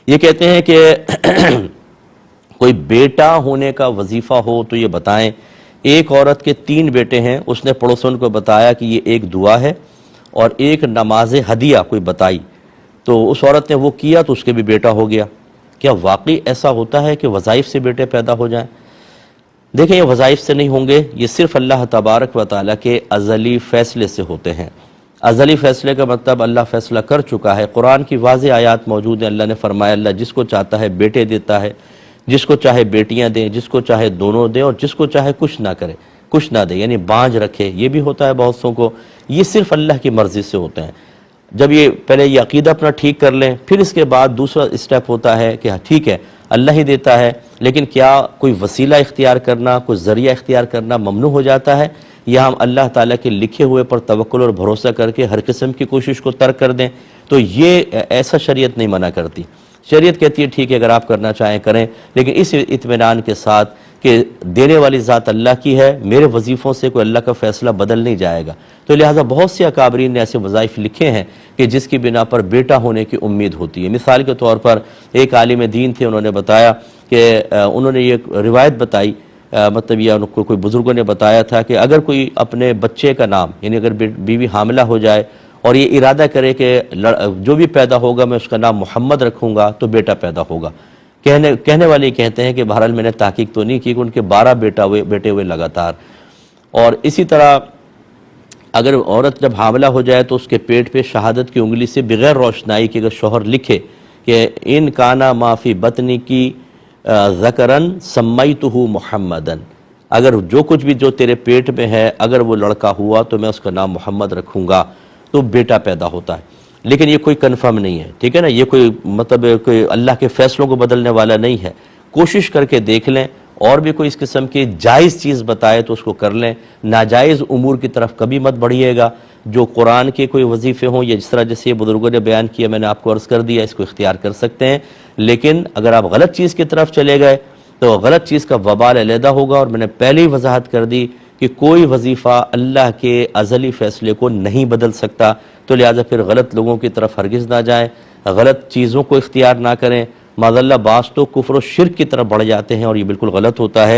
یہ کہتے ہیں کہ کوئی بیٹا ہونے کا وظیفہ ہو تو یہ بتائیں۔ ایک عورت کے 3 بیٹے ہیں، اس نے پڑوسن کو بتایا کہ یہ ایک دعا ہے اور ایک نماز ہدیہ کوئی بتائی، تو اس عورت نے وہ کیا تو اس کے بھی بیٹا ہو گیا۔ کیا واقعی ایسا ہوتا ہے کہ وظائف سے بیٹے پیدا ہو جائیں؟ دیکھیں، یہ وظائف سے نہیں ہوں گے، یہ صرف اللہ تبارک و تعالیٰ کے ازلی فیصلے سے ہوتے ہیں۔ ازلی فیصلے کا مطلب اللہ فیصلہ کر چکا ہے، قرآن کی واضح آیات موجود ہیں۔ اللہ نے فرمایا اللہ جس کو چاہتا ہے بیٹے دیتا ہے، جس کو چاہے بیٹیاں دیں، جس کو چاہے دونوں دیں، اور جس کو چاہے کچھ نہ کرے، کچھ نہ دے، یعنی بانجھ رکھے، یہ بھی ہوتا ہے بہت سوں کو۔ یہ صرف اللہ کی مرضی سے ہوتے ہیں۔ جب یہ پہلے یہ عقیدہ اپنا ٹھیک کر لیں، پھر اس کے بعد دوسرا اسٹیپ ہوتا ہے کہ ٹھیک ہے اللہ ہی دیتا ہے، لیکن کیا کوئی وسیلہ اختیار کرنا، کوئی ذریعہ اختیار کرنا ممنوع ہو جاتا ہے، یا ہم اللہ تعالیٰ کے لکھے ہوئے پر توکل اور بھروسہ کر کے ہر قسم کی کوشش کو ترک کر دیں؟ تو یہ ایسا شریعت نہیں منع کرتی۔ شریعت کہتی ہے ٹھیک ہے اگر آپ کرنا چاہیں کریں، لیکن اس اطمینان کے ساتھ کہ دینے والی ذات اللہ کی ہے، میرے وظیفوں سے کوئی اللہ کا فیصلہ بدل نہیں جائے گا۔ تو لہٰذا بہت سے اکابرین نے ایسے وظائف لکھے ہیں کہ جس کی بنا پر بیٹا ہونے کی امید ہوتی ہے۔ مثال کے طور پر ایک عالم دین تھے، انہوں نے بتایا کہ انہوں نے یہ روایت بتائی، مطلب یہ ان کو کوئی بزرگوں نے بتایا تھا کہ اگر کوئی اپنے بچے کا نام، یعنی اگر بیوی حاملہ ہو جائے اور یہ ارادہ کرے کہ جو بھی پیدا ہوگا میں اس کا نام محمد رکھوں گا تو بیٹا پیدا ہوگا۔ کہنے والے کہتے ہیں کہ بہرحال میں نے تحقیق تو نہیں کی کہ ان کے 12 بیٹے ہوئے لگاتار۔ اور اسی طرح اگر عورت جب حاملہ ہو جائے تو اس کے پیٹ پہ شہادت کی انگلی سے بغیر روشنائی کے اگر شوہر لکھے کہ ان کانا ما فی بطنی کی ذکرن سمیتہ محمدن، اگر جو کچھ بھی جو تیرے پیٹ میں ہے اگر وہ لڑکا ہوا تو میں اس کا نام محمد رکھوں گا، تو بیٹا پیدا ہوتا ہے۔ لیکن یہ کوئی کنفرم نہیں ہے، ٹھیک ہے نا، یہ کوئی مطلب کوئی اللہ کے فیصلوں کو بدلنے والا نہیں ہے۔ کوشش کر کے دیکھ لیں، اور بھی کوئی اس قسم کی جائز چیز بتائے تو اس کو کر لیں، ناجائز امور کی طرف کبھی مت بڑھیے گا۔ جو قرآن کے کوئی وظیفے ہوں یا جس طرح جیسے یہ بزرگوں نے بیان کیا، میں نے آپ کو عرض کر دیا، اس کو اختیار کر سکتے ہیں، لیکن اگر آپ غلط چیز کی طرف چلے گئے تو غلط چیز کا وبال علیحدہ ہوگا۔ اور میں نے پہلے ہی وضاحت کر دی کہ کوئی وظیفہ اللہ کے ازلی فیصلے کو نہیں بدل سکتا، تو لہٰذا پھر غلط لوگوں کی طرف ہرگز نہ جائیں، غلط چیزوں کو اختیار نہ کریں۔ معاذ اللہ بعض تو کفر و شرک کی طرف بڑھ جاتے ہیں اور یہ بالکل غلط ہوتا ہے۔